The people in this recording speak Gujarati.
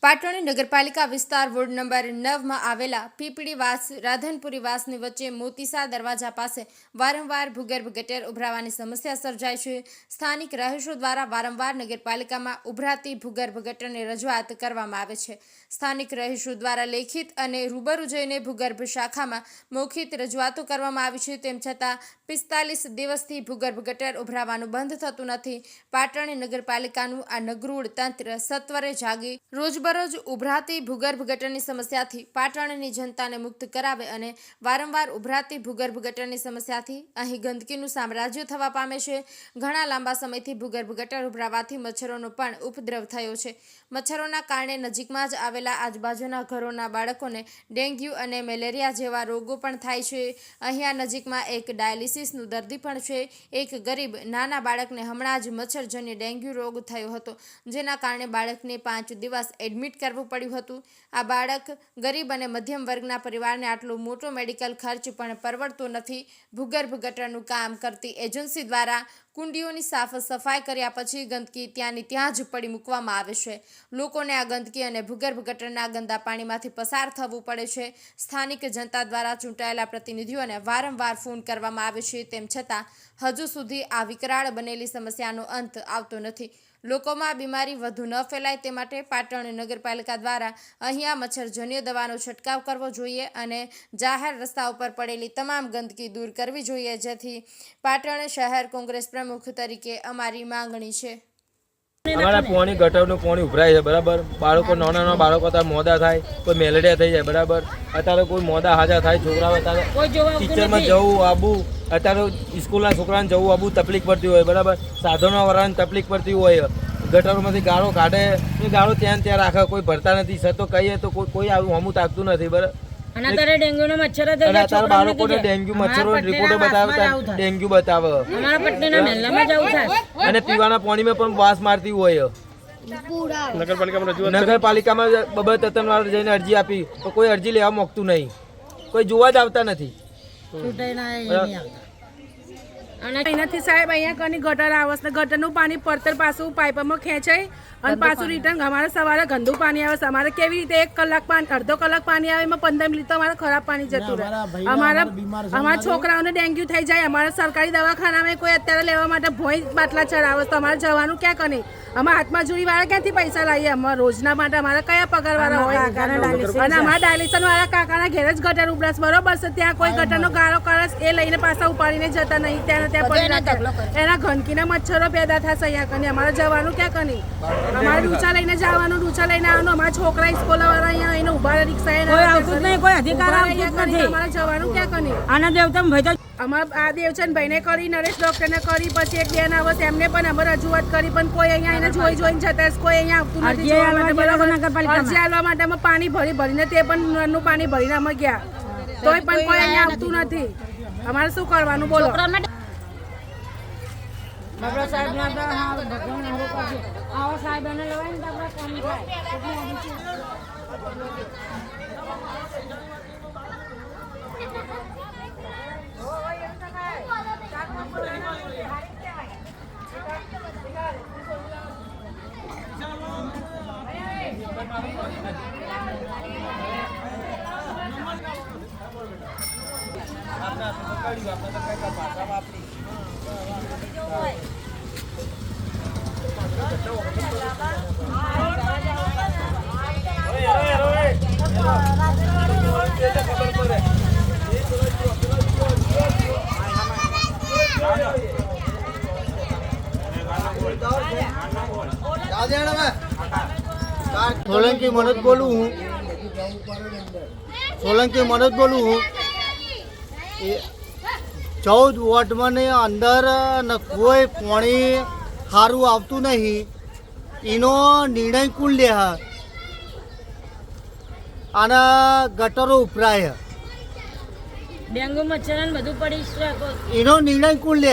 પાટણ નગરપાલિકા વિસ્તાર વોર્ડ નંબર 9 માં આવેલા પીપળીવાસ રાધનપુરીવાસની વચ્ચે મોતીસા દરવાજા પાસે વારંવાર ભૂગર્ભ ગટર ઉભરાવાની સમસ્યા સર્જાય છે। સ્થાનિક રહીશો દ્વારા વારંવાર નગરપાલિકામાં ઉભરાતી ભૂગર્ભ ગટરની રજૂઆત કરવામાં આવે છે। સ્થાનિક રહીશો દ્વારા લેખિત અને રૂબરૂ જઈને ભૂગર્ભ શાખામાં મૌખિક રજૂઆતો કરવામાં આવી છે, તેમ છતાં 45 દિવસથી ભૂગર્ભ ગટર ઉભરાવાનું બંધ થતું નથી। પાટણ નગરપાલિકાનું આ નગરોળ તંત્ર સત્વરે જાગી રોજબરોજ ઉભરાતી ભૂગર્ભ ગટરની સમસ્યાથી પાટણની જનતાને મુક્ત કરાવે અને વારંવાર ઉભરાતી ભૂગર્ભ ગટરની સમસ્યાથી અહીં ગંદકીનું સામ્રાજ્ય થવા પામે છે। ઘણા લાંબા સમયથી ભૂગર્ભ ગટર ઉભરાવાથી મચ્છરોનો પણ ઉપદ્રવ થયો છે। મચ્છરોના કારણે નજીકમાં જ આવેલા આજુબાજુના ઘરોના બાળકોને ડેન્ગ્યુ અને મેલેરિયા જેવા રોગો પણ થાય છે। અહીંયા નજીકમાં એક ડાયાલિસિસનું દર્દી પણ છે। એક ગરીબ નાના બાળકને હમણાં જ મચ્છરજન્ય ડેન્ગ્યુ રોગ થયો હતો, જેના કારણે બાળકને 5 દિવસ એડમિટ કરવું પડ્યું હતું। આ બાળક ગરીબ અને મધ્યમ વર્ગના પરિવારને આટલો મોટો મેડિકલ ખર્ચ પણ પરવડતો નથી। ભૂગર્ભ ગટરનું કામ કરતી એજન્સી દ્વારા કુંડીઓની સાફ સફાઈ કર્યા પછી ગંદકી ત્યાંની ત્યાં જ પડી મૂકવામાં આવે છે। લોકોને આ ગંદકી અને ભૂગર્ભ ગટરના ગંદા પાણીમાંથી પસાર થવું પડે છે। સ્થાનિક જનતા દ્વારા ચૂંટાયેલા પ્રતિનિધિઓને વારંવાર ફોન કરવામાં આવે છે, તેમ છતાં હજુ સુધી આ વિકરાળ બનેલી સમસ્યાનો અંત આવતો નથી। લોકોમાં બીમારી વધુ ન ફેલાય તે માટે પાટણ નગરપાલિકા દ્વારા અહીંયા મચ્છરજન્ય દવાનો છંટકાવ કરવો જોઈએ અને જાહેર રસ્તા ઉપર પડેલી તમામ ગંદકી દૂર કરવી જોઈએ, જેથી પાટણ શહેર કોંગ્રેસ પ્રમુખ તરીકે અમારી માંગણી છે। અમારા પાણી ગટરનું પાણી ઉભરાય છે, બરાબર। બાળકો નાના બાળકો અત્યારે મોડા થાય, કોઈ મેલેરિયા થઈ જાય, બરાબર। અત્યારે કોઈ મોડા હાજર થાય, છોકરાઓ અત્યારે ટીચરમાં જવું આવવું, અત્યારે સ્કૂલના છોકરાને જવું આવવું તકલીફ પડતી હોય, બરાબર। સાધનો વાળાને તકલીફ પડતી હોય, ગટરોમાંથી ગાળો કાઢે, એ ગાળો ત્યાં રાખે, કોઈ ભરતા નથી। છતો કહીએ તો કોઈ આવું હમું તાકતું નથી, બરાબર। અને અત્યારે ડેન્ગ્યુના મચ્છર અત્યારે બાળકોને ડેન્ગ્યુ મચ્છરો રિપોર્ટો બતાવે, ડેન્ગ્યુ બતાવે, અમારા પટ્ટીના મહેલામાં જવું થાય અને પીવાના પાણીમાં પણ વાસ મારતી હોય। નગરપાલિકામાં બબે તતન વાર જઈને અરજી આપી તો કોઈ અરજી લેવા માંગતું નહીં, કોઈ જોવા જ આવતા નથી। અને એનાથી સાહેબ અહીંયા કની ગટર આવે છે, ગટરનું પાણી પડતર પાછું પાઇપમાં ખેંચાય અને પાછું રિટર્ન અમારે સવારે ગંદુ પાણી આવે છે। અમારે કેવી રીતે 1 કલાક પાણી, અડધો કલાક પાણી આવે, એમાં 15 મિનિટ તો અમારે ખરાબ પાણી જતું રહે। અમારા છોકરાઓને ડેન્ગ્યુ થઈ જાય। અમારા સરકારી દવાખાનામાં કોઈ અત્યારે લેવા માટે ભોંય બાટલા ચડાવે તો અમારે જવાનું ક્યાં કને? અમારા હાથમાં જોડી વાળા ક્યાંથી પૈસા લાવીએ? અમારા રોજના માટે અમારે કયા પગાર વાળા હોય? અને અમારા ડાયાલિસિસ વાળા કાકાના ઘેર જ ગટર ઉભરાશ, બરોબર છે, ત્યાં કોઈ ગટરનો ગાળો કરે એ લઈને પાછા ઉપાડીને જતા નહીં, ત્યાં એના ગંદકીના મચ્છરો પેદા થશે અહીંયા કને। અમારે જવાનું ક્યાં કને? અમારે ડૂચા લઈને જવાનું, ડૂચા લઈને આવવાનું। અમારા છોકરા સ્કૂલ વાળા અહીંયા આવીને ઉભા રિક્ષા કોઈ અધિકાર અમારે જવાનું ક્યાં કને? આના દેવતમ ભાઈ અમારા આ દેવચંદભાઈને કરી, નરેશ ડોક્ટરને કરી, પછી એક બેન આવે એમને પણ અમે રજૂઆત કરી, પણ કોઈ અહીંયા એને જોઈને જતા, કોઈ અહીંયા આવતું નથી અરજી આવવા માટે અમે પાણી ભરીને તે પણ નળનું પાણી ભરીને અમે ગયા, તોય પણ કોઈ અહીંયા આવતું નથી। અમારે શું કરવાનું બોલો? બાબા સાહેબ ના આવો સાહેબ એને લવાય ને આપણે કામ થાય। સોલંકી મનોજ બોલું હું। સોલંકી મનોજ બોલું હું। 14 વોર્ડમાં અંદર કોઈ પાણી સારું આવતું નહીં, એનો નિર્ણય કોણ લે? આના ગટરો ઉભરાય, ડેન્ગ્યુ મચ્છર બધું પડી, એનો નિર્ણય કોણ લે?